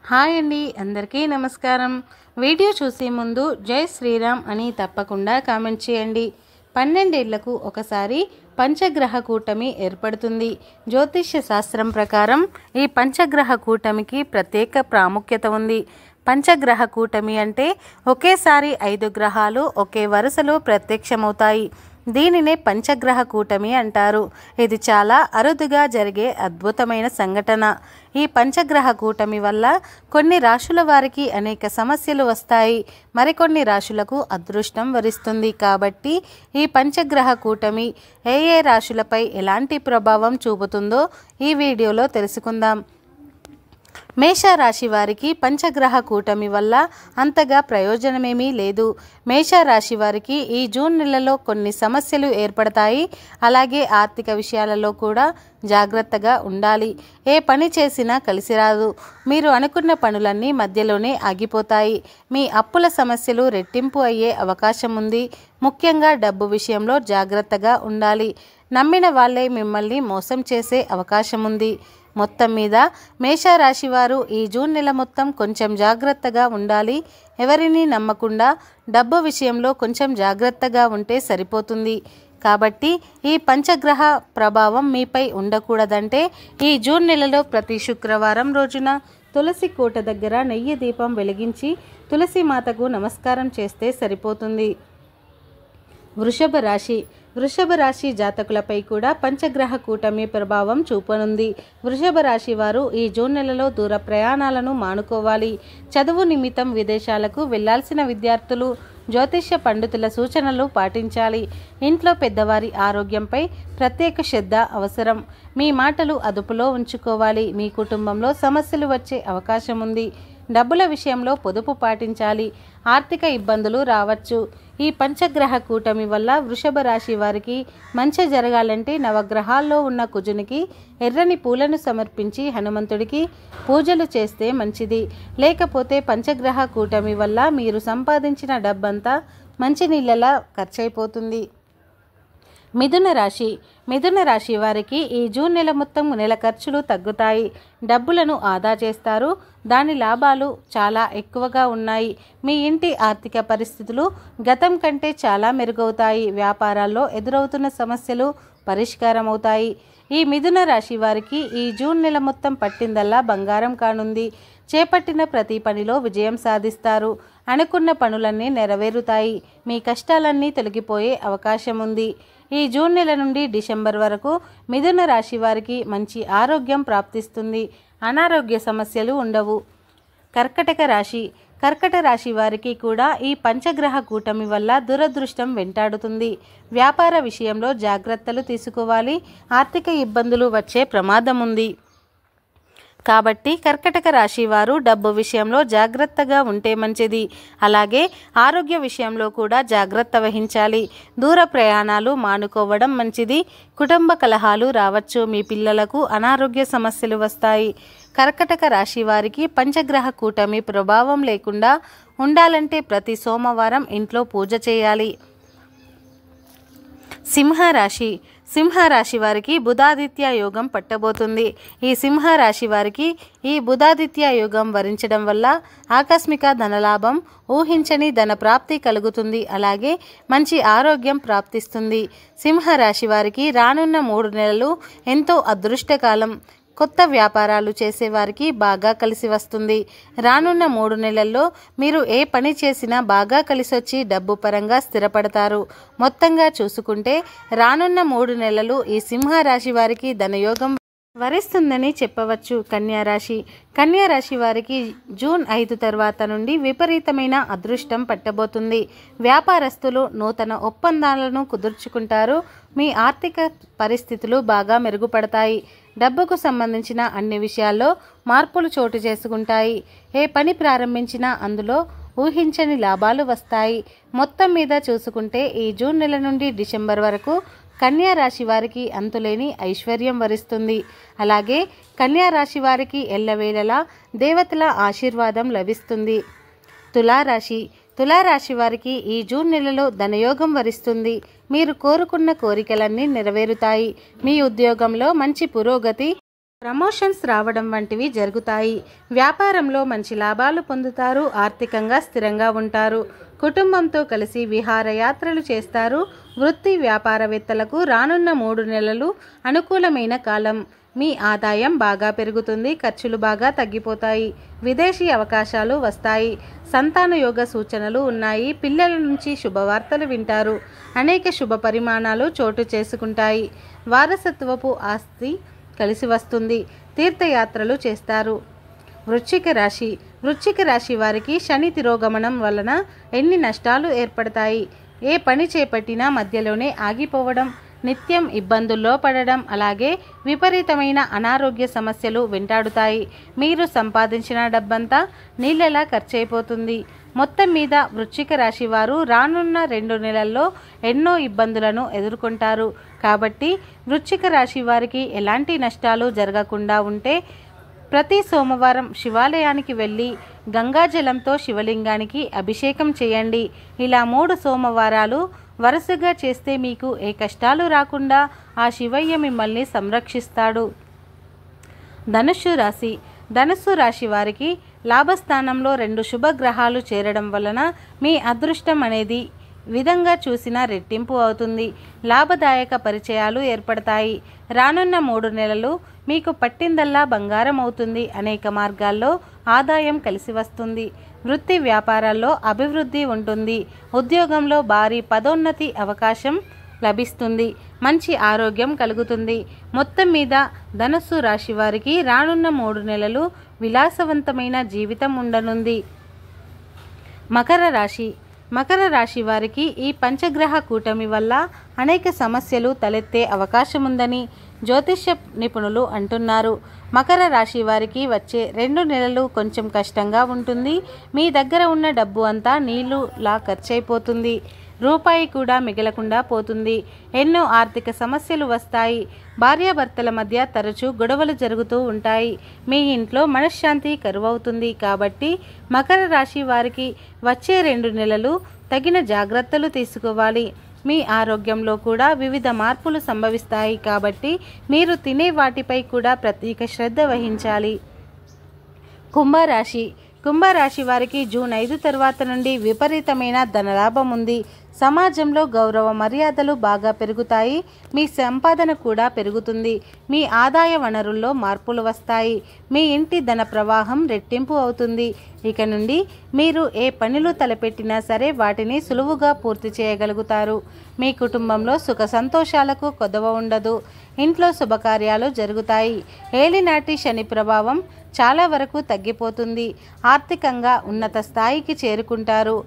Hi అండి, అందరికీ నమస్కారం. వీడియో చూసే ముందు జై శ్రీరామ్ అని తప్పకుండా కామెంట్ చేయండి. 12 ఏళ్లకు ఒకసారి పంచగ్రహ కూటమి ఏర్పడుతుంది. జ్యోతిష్య శాస్త్రం ప్రకారం ఈ పంచగ్రహ కూటమికి ప్రత్యేక ప్రాముఖ్యత ఉంది. పంచగ్రహ కూటమి అంటే ఒకేసారి 5 గ్రహాలు ఒకే వరుసలో ప్రత్యక్షమవుతాయి. దీనినే పంచగ్రహ కూటమి అంటారు. ఇది చాలా అరుదుగా జరిగే అద్భుతమైన సంఘటన. ఈ పంచగ్రహ కూటమి వల్ల కొన్ని రాశుల వారికి అనేక సమస్యలు వస్తాయి, మరికొన్ని రాశులకు అదృష్టం వరిస్తుంది. కాబట్టి ఈ పంచగ్రహ కూటమి ఏ రాశులపై ఎలాంటి ప్రభావం చూపుతుందో ఈ వీడియోలో తెలుసుకుందాం. మేషరాశి వారికి పంచగ్రహ కూటమి వల్ల అంతగా ప్రయోజనమేమీ లేదు. మేషరాశి వారికి ఈ జూన్ నెలలో కొన్ని సమస్యలు ఏర్పడతాయి. అలాగే ఆర్థిక విషయాలలో కూడా జాగ్రత్తగా ఉండాలి. ఏ పని చేసినా కలిసి రాదు. మీరు అనుకున్న పనులన్నీ మధ్యలోనే ఆగిపోతాయి. మీ అప్పుల సమస్యలు రెట్టింపు అయ్యే అవకాశం ఉంది. ముఖ్యంగా డబ్బు విషయంలో జాగ్రత్తగా ఉండాలి. నమ్మిన వాళ్ళే మిమ్మల్ని మోసం చేసే అవకాశం ఉంది. మొత్తం మీద మేషరాశి వారు ఈ జూన్ నెల మొత్తం కొంచెం జాగ్రత్తగా ఉండాలి. ఎవరిని నమ్మకుండా డబ్బు విషయంలో కొంచెం జాగ్రత్తగా ఉంటే సరిపోతుంది. కాబట్టి ఈ పంచగ్రహ ప్రభావం మీపై ఉండకూడదంటే ఈ జూన్ నెలలో ప్రతి శుక్రవారం రోజున తులసి కోట దగ్గర నెయ్యి దీపం వెలిగించి తులసి మాతకు నమస్కారం చేస్తే సరిపోతుంది. వృషభ రాశి జాతకులపై కూడా పంచగ్రహ కూటమి ప్రభావం చూపనుంది. వృషభ రాశి వారు ఈ జూన్ నెలలో దూర ప్రయాణాలను మానుకోవాలి. చదువు నిమిత్తం విదేశాలకు వెళ్లాల్సిన విద్యార్థులు జ్యోతిష్య పండితుల సూచనలు పాటించాలి. ఇంట్లో పెద్దవారి ఆరోగ్యంపై ప్రత్యేక శ్రద్ధ అవసరం. మీ మాటలు అదుపులో ఉంచుకోవాలి. మీ కుటుంబంలో సమస్యలు వచ్చే అవకాశం ఉంది. డబ్బుల విషయంలో పొదుపు పాటించాలి. ఆర్థిక ఇబ్బందులు రావచ్చు. ఈ పంచగ్రహ కూటమి వల్ల వృషభ రాశి వారికి మంచి జరగాలంటే నవగ్రహాల్లో ఉన్న కుజునికి ఎర్రని పూలను సమర్పించి హనుమంతుడికి పూజలు చేస్తే మంచిది. లేకపోతే పంచగ్రహ కూటమి వల్ల మీరు సంపాదించిన డబ్బంతా మంచినీళ్ళలా ఖర్చయిపోతుంది. మిథున రాశి వారికి ఈ జూన్ నెల మొత్తం నెల ఖర్చులు తగ్గుతాయి. డబ్బులను ఆదా చేస్తారు. దాని లాభాలు చాలా ఎక్కువగా ఉన్నాయి. మీ ఇంటి ఆర్థిక పరిస్థితులు గతం కంటే చాలా మెరుగవుతాయి. వ్యాపారాల్లో ఎదురవుతున్న సమస్యలు పరిష్కారం అవుతాయి. ఈ మిథున రాశి వారికి ఈ జూన్ నెల మొత్తం పట్టిందల్లా బంగారం కానుంది. చేపట్టిన ప్రతి పనిలో విజయం సాధిస్తారు. అనుకున్న పనులన్నీ నెరవేరుతాయి. మీ కష్టాలన్నీ తొలగిపోయే అవకాశం ఉంది. ఈ జూన్ నెల నుండి డిసెంబర్ వరకు మిథున రాశి వారికి మంచి ఆరోగ్యం ప్రాప్తిస్తుంది. అనారోగ్య సమస్యలు ఉండవు. కర్కట రాశి వారికి కూడా ఈ పంచగ్రహ కూటమి వల్ల దురదృష్టం వెంటాడుతుంది. వ్యాపార విషయంలో జాగ్రత్తలు తీసుకోవాలి. ఆర్థిక ఇబ్బందులు వచ్చే ప్రమాదం ఉంది. కాబట్టి కర్కటక రాశి వారు డబ్బు విషయంలో జాగ్రత్తగా ఉంటే మంచిది. అలాగే ఆరోగ్య విషయంలో కూడా జాగ్రత్త వహించాలి. దూర ప్రయాణాలు మానుకోవడం మంచిది. కుటుంబ కలహాలు రావచ్చు. మీ పిల్లలకు అనారోగ్య సమస్యలు వస్తాయి. కర్కటక రాశి వారికి పంచగ్రహ కూటమి ప్రభావం లేకుండా ఉండాలంటే ప్రతి సోమవారం ఇంట్లో పూజ చేయాలి. సింహరాశి వారికి బుధాదిత్య యోగం పట్టబోతుంది. ఈ సింహరాశి వారికి ఈ బుధాదిత్య యోగం వరించడం వల్ల ఆకస్మిక ధనలాభం, ఊహించని ధన ప్రాప్తి కలుగుతుంది. అలాగే మంచి ఆరోగ్యం ప్రాప్తిస్తుంది. సింహరాశి వారికి రానున్న 3 నెలలు ఎంతో అదృష్టకాలం. కొత్త వ్యాపారాలు చేసేవారికి బాగా కలిసి వస్తుంది. రానున్న 3 నెలల్లో మీరు ఏ పని చేసినా బాగా కలిసొచ్చి డబ్బు పరంగా స్థిరపడతారు. మొత్తంగా చూసుకుంటే రానున్న 3 నెలలు ఈ సింహరాశి వారికి ధనయోగం వరిస్తుందని చెప్పవచ్చు. కన్యారాశి వారికి జూన్ 5 తర్వాత నుండి విపరీతమైన అదృష్టం పట్టబోతుంది. వ్యాపారస్తులు నూతన ఒప్పందాలను కుదుర్చుకుంటారు. మీ ఆర్థిక పరిస్థితులు బాగా మెరుగుపడతాయి. డబ్బుకు సంబంధించిన అన్ని విషయాల్లో మార్పులు చోటు చేసుకుంటాయి. ఏ పని ప్రారంభించినా అందులో ఊహించని లాభాలు వస్తాయి. మొత్తం మీద చూసుకుంటే ఈ జూన్ నెల నుండి డిసెంబర్ వరకు కన్యా రాశి వారికి అంతులేని ఐశ్వర్యం వరిస్తుంది. అలాగే కన్యా రాశి వారికి ఎల్లవేళలా దేవతల ఆశీర్వాదం లభిస్తుంది. తులారాశి వారికి ఈ జూన్ నెలలో ధనయోగం వరిస్తుంది. మీరు కోరుకున్న కోరికలన్నీ నెరవేరుతాయి. మీ ఉద్యోగంలో మంచి పురోగతి ప్రమోషన్స్ రావడం వంటివి జరుగుతాయి. వ్యాపారంలో మంచి లాభాలు పొందుతారు. ఆర్థికంగా స్థిరంగా ఉంటారు. కుటుంబంతో కలిసి విహారయాత్రలు చేస్తారు. వృత్తి వ్యాపారవేత్తలకు రానున్న 3 నెలలు అనుకూలమైన కాలం. మీ ఆదాయం బాగా పెరుగుతుంది. ఖర్చులు బాగా తగ్గిపోతాయి. విదేశీ అవకాశాలు వస్తాయి. సంతాన యోగ సూచనలు ఉన్నాయి. పిల్లల నుంచి శుభవార్తలు వింటారు. అనేక శుభ పరిమాణాలు చోటు చేసుకుంటాయి. వారసత్వపు ఆస్తి కలిసి వస్తుంది. తీర్థయాత్రలు చేస్తారు. వృశ్చిక రాశి వారికి శని తిరోగమనం వలన ఎన్ని నష్టాలు ఏర్పడతాయి. ఏ పని చేపట్టినా మధ్యలోనే ఆగిపోవడం, నిత్యం ఇబ్బందుల్లో పడడం, అలాగే విపరీతమైన అనారోగ్య సమస్యలు వెంటాడుతాయి. మీరు సంపాదించిన డబ్బంతా నీళ్ళలా ఖర్చయిపోతుంది. మొత్తం మీద వృశ్చిక రాశి వారు రానున్న 2 నెలల్లో ఎన్నో ఇబ్బందులను ఎదుర్కొంటారు. కాబట్టి వృశ్చిక రాశి వారికి ఎలాంటి నష్టాలు జరగకుండా ఉంటే ప్రతి సోమవారం శివాలయానికి వెళ్ళి గంగాజలంతో శివలింగానికి అభిషేకం చేయండి. ఇలా 3 సోమవారాలు వరుసగా చేస్తే మీకు ఏ కష్టాలు రాకుండా ఆ శివయ్య మిమ్మల్ని సంరక్షిస్తాడు. ధనుస్సు రాశి వారికి లాభస్థానంలో 2 శుభగ్రహాలు చేరడం వలన మీ అదృష్టం అనేది విధంగా చూసినా రెట్టింపు అవుతుంది. లాభదాయక పరిచయాలు ఏర్పడతాయి. రానున్న 3 నెలలు మీకు పట్టిందల్లా బంగారం అవుతుంది. అనేక మార్గాల్లో ఆదాయం కలిసి వస్తుంది. వృత్తి వ్యాపారాల్లో అభివృద్ధి ఉంటుంది. ఉద్యోగంలో భారీ పదోన్నతి అవకాశం లభిస్తుంది. మంచి ఆరోగ్యం కలుగుతుంది. మొత్తం మీద ధనుస్సు రాశి వారికి రానున్న 3 నెలలు విలాసవంతమైన జీవితం ఉండనుంది. మకర రాశి వారికి ఈ పంచగ్రహ కూటమి వల్ల అనేక సమస్యలు తలెత్తే అవకాశముందని జ్యోతిష్య నిపుణులు అంటున్నారు. మకర రాశి వారికి వచ్చే 2 నెలలు కొంచెం కష్టంగా ఉంటుంది. మీ దగ్గర ఉన్న డబ్బు అంతా నీళ్లులా ఖర్చయిపోతుంది. రూపాయి కూడా మిగలకుండా పోతుంది. ఎన్నో ఆర్థిక సమస్యలు వస్తాయి. భార్యాభర్తల మధ్య తరచూ గొడవలు జరుగుతూ ఉంటాయి. మీ ఇంట్లో మనశ్శాంతి కరువవుతుంది. కాబట్టి మకర రాశి వారికి వచ్చే 2 నెలలు తగిన జాగ్రత్తలు తీసుకోవాలి. మీ ఆరోగ్యంలో కూడా వివిధ మార్పులు సంభవిస్తాయి. కాబట్టి మీరు తినే వాటిపై కూడా ప్రత్యేక శ్రద్ధ వహించాలి. కుంభరాశి వారికి జూన్ 5 తర్వాత నుండి విపరీతమైన ధనలాభం ఉంది. సమాజంలో గౌరవ మర్యాదలు బాగా పెరుగుతాయి. మీ సంపాదన కూడా పెరుగుతుంది. మీ ఆదాయ వనరుల్లో మార్పులు వస్తాయి. మీ ఇంటి ధన ప్రవాహం రెట్టింపు అవుతుంది. ఇక నుండి మీరు ఏ పనులు తలపెట్టినా సరే వాటిని సులువుగా పూర్తి చేయగలుగుతారు. మీ కుటుంబంలో సుఖ సంతోషాలకు కొదవ ఉండదు. ఇంట్లో శుభకార్యాలు జరుగుతాయి. ఏలినాటి శని ప్రభావం చాలా వరకు తగ్గిపోతుంది. ఆర్థికంగా ఉన్నత స్థాయికి చేరుకుంటారు.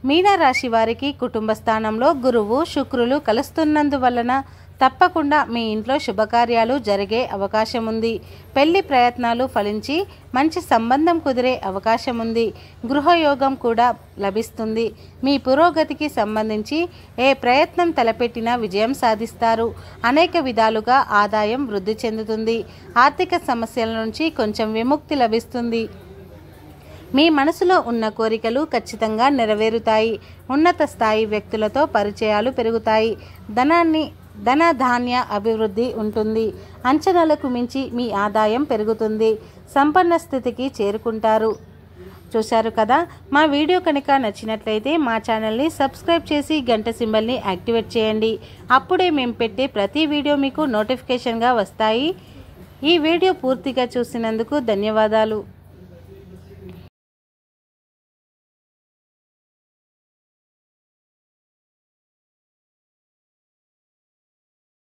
మీనరాశి వారికి కుటుంబ స్థానంలో గురువు శుక్రులు కలుస్తున్నందువలన తప్పకుండా మీ ఇంట్లో శుభకార్యాలు జరిగే అవకాశం ఉంది. పెళ్లి ప్రయత్నాలు ఫలించి మంచి సంబంధం కుదిరే అవకాశం ఉంది. గృహయోగం కూడా లభిస్తుంది. మీ పురోగతికి సంబంధించి ఏ ప్రయత్నం తలపెట్టినా విజయం సాధిస్తారు. అనేక విధాలుగా ఆదాయం వృద్ధి చెందుతుంది. ఆర్థిక సమస్యల నుంచి కొంచెం విముక్తి లభిస్తుంది. మీ మనసులో ఉన్న కోరికలు ఖచ్చితంగా నెరవేరుతాయి. ఉన్నత స్థాయి వ్యక్తులతో పరిచయాలు పెరుగుతాయి. ధనధాన్య అభివృద్ధి ఉంటుంది. అంచనాలకు మించి మీ ఆదాయం పెరుగుతుంది. సంపన్న స్థితికి చేరుకుంటారు. చూశారు కదా. మా వీడియో కనుక నచ్చినట్లయితే మా ఛానల్ని సబ్స్క్రైబ్ చేసి గంట సింబల్ని యాక్టివేట్ చేయండి. అప్పుడే మేము పెట్టే ప్రతి వీడియో మీకు నోటిఫికేషన్గా వస్తాయి. ఈ వీడియో పూర్తిగా చూసినందుకు ధన్యవాదాలు.